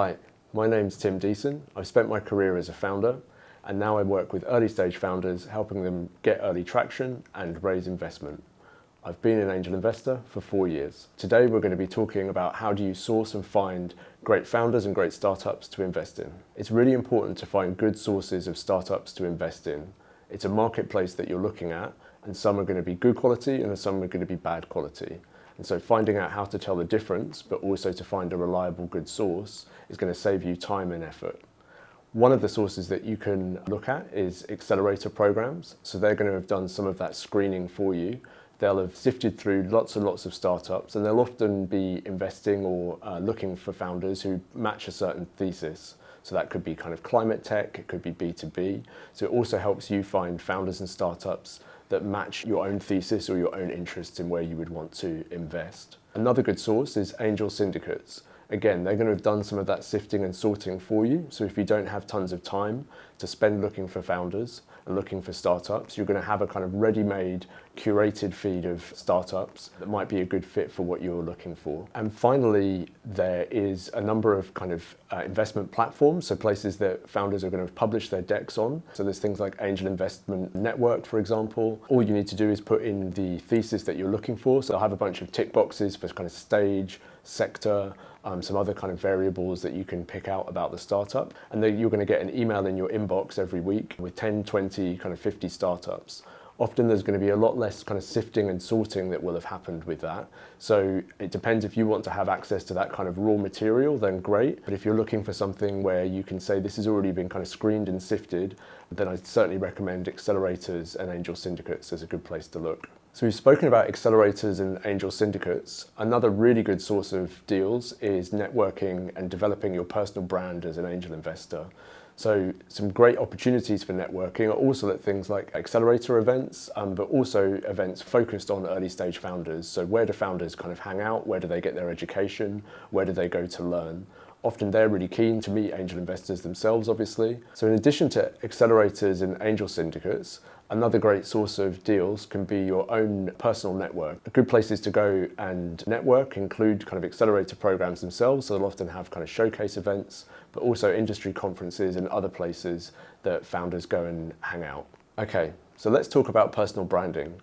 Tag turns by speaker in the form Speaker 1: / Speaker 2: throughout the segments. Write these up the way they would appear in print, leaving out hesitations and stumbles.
Speaker 1: Hi, my name's Tim Deason. I've spent my career as a founder, and now I work with early stage founders, helping them get early traction and raise investment. I've been an angel investor for 4 years. Today we're going to be talking about how do you source and find great founders and great startups to invest in. It's really important to find good sources of startups to invest in. It's a marketplace that you're looking at, and some are going to be good quality and some are going to be bad quality. And so finding out how to tell the difference, but also to find a reliable good source, is going to save you time and effort. One of the sources that you can look at is accelerator programs. So they're going to have done some of that screening for you. They'll have sifted through lots and lots of startups, and they'll often be investing or looking for founders who match a certain thesis. So that could be kind of climate tech, it could be B2B. So it also helps you find founders and startups that match your own thesis or your own interests in where you would want to invest. Another good source is angel syndicates. Again, they're going to have done some of that sifting and sorting for you. So if you don't have tons of time to spend looking for founders and looking for startups, you're going to have a kind of ready-made, curated feed of startups that might be a good fit for what you're looking for. And finally, there is a number of kind of investment platforms, so places that founders are going to publish their decks on. So there's things like Angel Investment Network, for example. All you need to do is put in the thesis that you're looking for. So they'll have a bunch of tick boxes for kind of stage, sector, some other kind of variables that you can pick out about the startup. And then you're going to get an email in your inbox every week with 10, 20, kind of 50 startups. Often there's going to be a lot less kind of sifting and sorting that will have happened with that. So it depends. If you want to have access to that kind of raw material, then great. But if you're looking for something where you can say this has already been kind of screened and sifted, then I'd certainly recommend accelerators and angel syndicates as a good place to look. So we've spoken about accelerators and angel syndicates. Another really good source of deals is networking and developing your personal brand as an angel investor. So some great opportunities for networking are also at things like accelerator events, but also events focused on early stage founders. So where do founders kind of hang out? Where do they get their education? Where do they go to learn? Often they're really keen to meet angel investors themselves, obviously. So in addition to accelerators and angel syndicates, another great source of deals can be your own personal network. Good places to go and network include kind of accelerator programs themselves. So they'll often have kind of showcase events, but also industry conferences and other places that founders go and hang out. Okay, so let's talk about personal branding.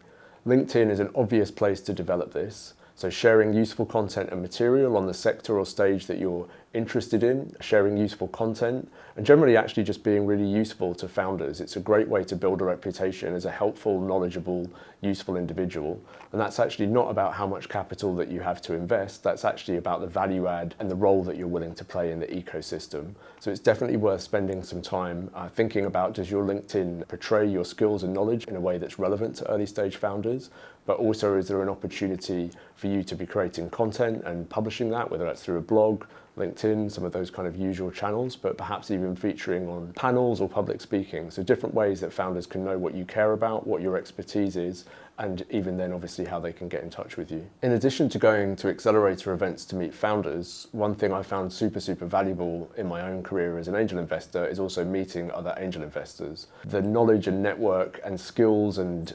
Speaker 1: LinkedIn is an obvious place to develop this. So sharing useful content and material on the sector or stage that you're interested in, sharing useful content, and generally actually just being really useful to founders. It's a great way to build a reputation as a helpful, knowledgeable, useful individual. And that's actually not about how much capital that you have to invest. That's actually about the value add and the role that you're willing to play in the ecosystem. So it's definitely worth spending some time thinking about, does your LinkedIn portray your skills and knowledge in a way that's relevant to early stage founders? But also, is there an opportunity for you to be creating content and publishing that, whether that's through a blog, LinkedIn, some of those kind of usual channels, but perhaps even featuring on panels or public speaking. So different ways that founders can know what you care about, what your expertise is, and even then obviously how they can get in touch with you. In addition to going to accelerator events to meet founders, one thing I found super valuable in my own career as an angel investor is also meeting other angel investors. The knowledge and network and skills and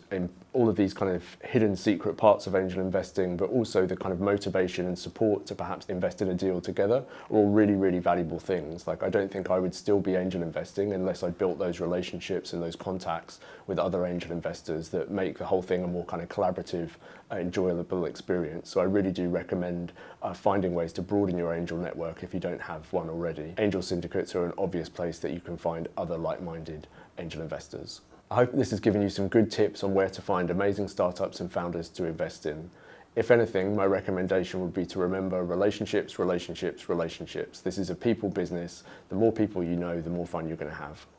Speaker 1: all of these kind of hidden secret parts of angel investing, but also the kind of motivation and support to perhaps invest in a deal together are all really valuable things. Like, I don't think I would still be angel investing unless I'd built those relationships and those contacts with other angel investors that make the whole thing a more kind of collaborative, enjoyable experience. So I really do recommend finding ways to broaden your angel network if you don't have one already. Angel syndicates are an obvious place that you can find other like-minded angel investors. I hope this has given you some good tips on where to find amazing startups and founders to invest in. If anything, my recommendation would be to remember relationships. This is a people business. The more people you know, the more fun you're going to have.